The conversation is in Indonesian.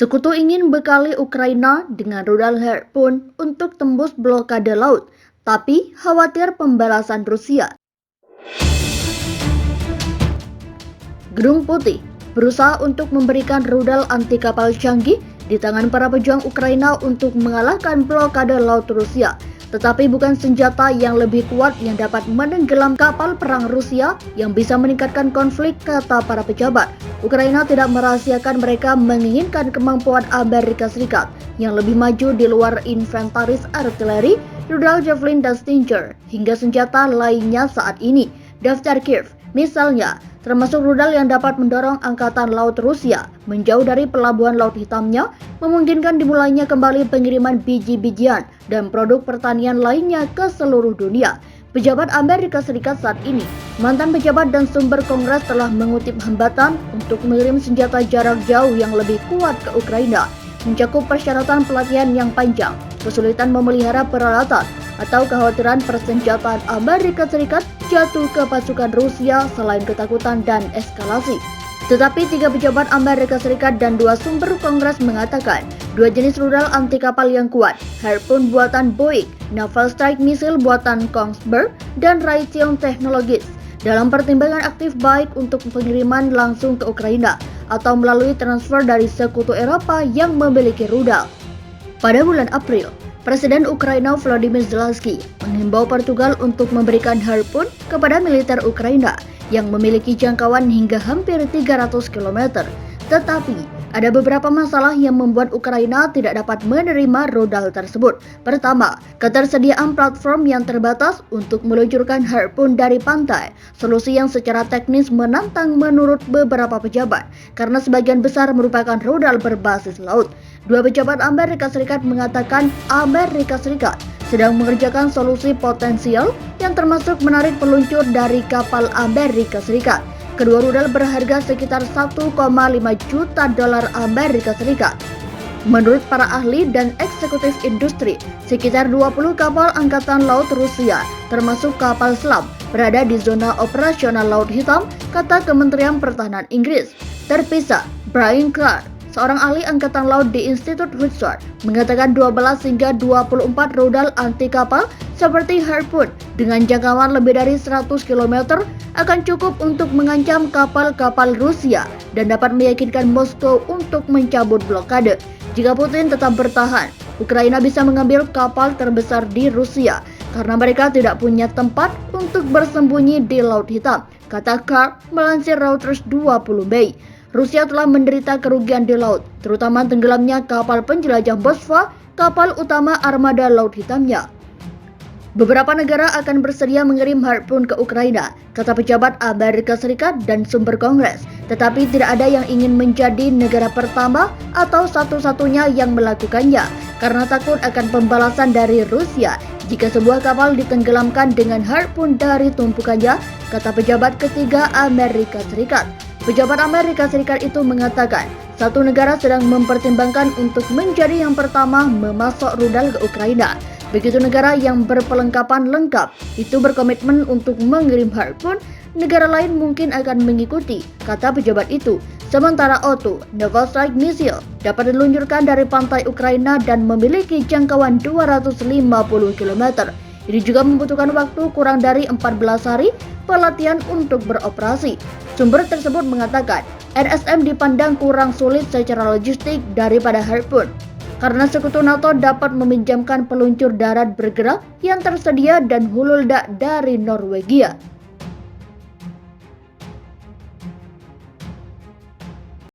Sekutu ingin bekali Ukraina dengan rudal Harpoon untuk tembus blokade laut, tapi khawatir pembalasan Rusia. Gedung Putih berusaha untuk memberikan rudal anti kapal canggih di tangan para pejuang Ukraina untuk mengalahkan blokade laut Rusia. Tetapi bukan senjata yang lebih kuat yang dapat menenggelam kapal perang Rusia yang bisa meningkatkan konflik, kata para pejabat. Ukraina tidak merahasiakan mereka menginginkan kemampuan Amerika Serikat yang lebih maju di luar inventaris artileri, rudal Javelin dan Stinger, hingga senjata lainnya saat ini. Daftar Kiev, misalnya, termasuk rudal yang dapat mendorong angkatan laut Rusia menjauh dari pelabuhan Laut Hitamnya, memungkinkan dimulainya kembali pengiriman biji-bijian dan produk pertanian lainnya ke seluruh dunia. Pejabat Amerika Serikat saat ini, mantan pejabat dan sumber Kongres telah mengutip hambatan untuk mengirim senjata jarak jauh yang lebih kuat ke Ukraina, mencakup persyaratan pelatihan yang panjang, kesulitan memelihara peralatan, atau kekhawatiran persenjataan Amerika Serikat jatuh ke pasukan Rusia selain ketakutan dan eskalasi. Tetapi 3 pejabat Amerika Serikat dan 2 sumber Kongres mengatakan 2 jenis rudal anti kapal yang kuat, Harpoon buatan Boeing, Naval Strike Missile buatan Kongsberg, dan Raytheon Technologies, dalam pertimbangan aktif baik untuk pengiriman langsung ke Ukraina atau melalui transfer dari sekutu Eropa yang memiliki rudal. Pada bulan April, Presiden Ukraina Volodymyr Zelensky menghimbau Portugal untuk memberikan Harpoon kepada militer Ukraina yang memiliki jangkauan hingga hampir 300 km. Tetapi, ada beberapa masalah yang membuat Ukraina tidak dapat menerima rudal tersebut. Pertama, ketersediaan platform yang terbatas untuk meluncurkan Harpoon dari pantai, solusi yang secara teknis menantang menurut beberapa pejabat, karena sebagian besar merupakan rudal berbasis laut. 2 pejabat Amerika Serikat mengatakan Amerika Serikat sedang mengerjakan solusi potensial yang termasuk menarik peluncur dari kapal Amerika Serikat. Kedua rudal berharga sekitar 1,5 juta dolar Amerika Serikat. Menurut para ahli dan eksekutif industri, sekitar 20 kapal angkatan laut Rusia, termasuk kapal selam, berada di zona operasional Laut Hitam, kata Kementerian Pertahanan Inggris. Terpisah, Brian Clark, seorang ahli angkatan laut di Institut Hudsard, mengatakan 12 hingga 24 rudal anti kapal seperti Harpoon dengan jangkauan lebih dari 100 km akan cukup untuk mengancam kapal-kapal Rusia dan dapat meyakinkan Moskow untuk mencabut blokade. Jika Putin tetap bertahan, Ukraina bisa mengambil kapal terbesar di Rusia karena mereka tidak punya tempat untuk bersembunyi di Laut Hitam, kata Clark melansir Reuters 20 Mei. Rusia telah menderita kerugian di laut, terutama tenggelamnya kapal penjelajah Bosphor, kapal utama armada Laut Hitamnya. Beberapa negara akan bersedia mengirim Harpoon ke Ukraina, kata pejabat Amerika Serikat dan sumber Kongres, tetapi tidak ada yang ingin menjadi negara pertama atau satu-satunya yang melakukannya, karena takut akan pembalasan dari Rusia jika sebuah kapal ditenggelamkan dengan Harpoon dari tumpukannya, kata pejabat ketiga Amerika Serikat. Pejabat Amerika Serikat itu mengatakan, satu negara sedang mempertimbangkan untuk menjadi yang pertama memasok rudal ke Ukraina. Begitu negara yang berperlengkapan lengkap itu berkomitmen untuk mengirim Harpoon, negara lain mungkin akan mengikuti, kata pejabat itu. Sementara O2, Naval Strike Missile, dapat diluncurkan dari pantai Ukraina dan memiliki jangkauan 250 km. Ini juga membutuhkan waktu kurang dari 14 hari pelatihan untuk beroperasi. Sumber tersebut mengatakan NSM dipandang kurang sulit secara logistik daripada Harpoon, karena sekutu NATO dapat meminjamkan peluncur darat bergerak yang tersedia dan hulu ledak dari Norwegia.